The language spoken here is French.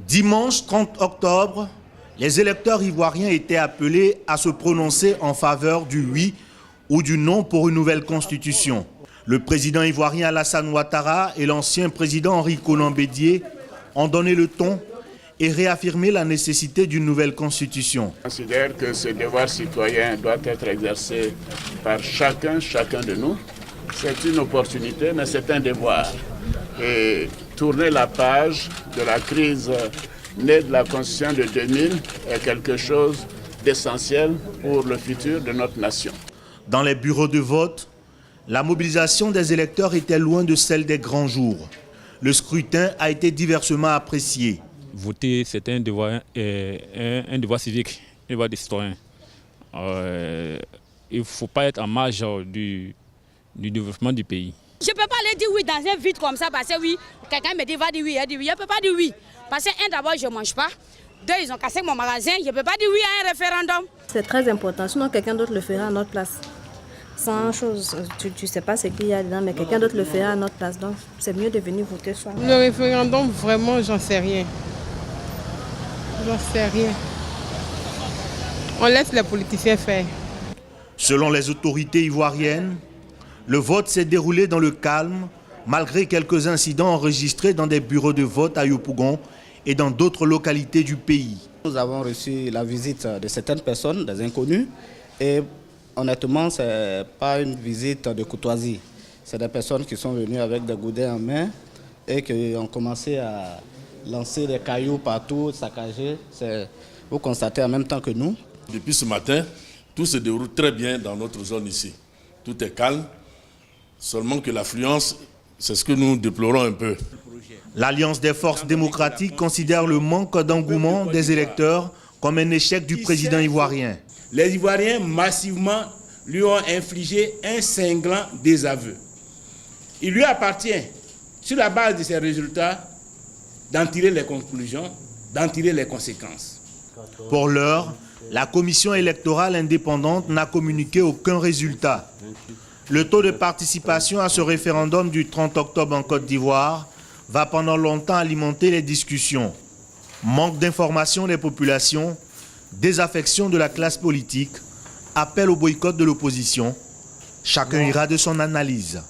Dimanche 30 octobre, les électeurs ivoiriens étaient appelés à se prononcer en faveur du oui ou du non pour une nouvelle constitution. Le président ivoirien Alassane Ouattara et l'ancien président Henri Konan Bédié ont donné le ton et réaffirmé la nécessité d'une nouvelle constitution. Je considère que ce devoir citoyen doit être exercé par chacun de nous. C'est une opportunité, mais c'est un devoir. Et tourner la page de la crise née de la Constitution de 2000 est quelque chose d'essentiel pour le futur de notre nation. Dans les bureaux de vote, la mobilisation des électeurs était loin de celle des grands jours. Le scrutin a été diversement apprécié. Voter, c'est un devoir civique, un devoir des citoyens. Il ne faut pas être en marge du développement du pays. Je ne peux pas aller dire oui dans un vide comme ça parce que oui, quelqu'un me dit va dire oui, je dis oui. Je ne peux pas dire oui. Parce que d'abord, je ne mange pas. Deux, ils ont cassé mon magasin. Je ne peux pas dire oui à un référendum. C'est très important, sinon quelqu'un d'autre le fera à notre place. Sans chose, tu ne sais pas ce qu'il y a dedans, mais quelqu'un d'autre le fera à notre place. Donc c'est mieux de venir voter soi. Le référendum, vraiment, j'en sais rien. J'en sais rien. On laisse les politiciens faire. Selon les autorités ivoiriennes, le vote s'est déroulé dans le calme, malgré quelques incidents enregistrés dans des bureaux de vote à Yopougon et dans d'autres localités du pays. Nous avons reçu la visite de certaines personnes, des inconnus, et honnêtement, ce n'est pas une visite de courtoisie. C'est des personnes qui sont venues avec des gourdins en main et qui ont commencé à lancer des cailloux partout, saccager. Vous constatez en même temps que nous. Depuis ce matin, tout se déroule très bien dans notre zone ici. Tout est calme, seulement que l'affluence, c'est ce que nous déplorons un peu. L'Alliance des forces démocratiques considère le manque d'engouement des électeurs comme un échec du président ivoirien. Les Ivoiriens massivement lui ont infligé un cinglant désaveu. Il lui appartient, sur la base de ces résultats, d'en tirer les conclusions, d'en tirer les conséquences. Pour l'heure, la commission électorale indépendante n'a communiqué aucun résultat. Le taux de participation à ce référendum du 30 octobre en Côte d'Ivoire va pendant longtemps alimenter les discussions. Manque d'information des populations, désaffection de la classe politique, appel au boycott de l'opposition. Chacun ira de son analyse.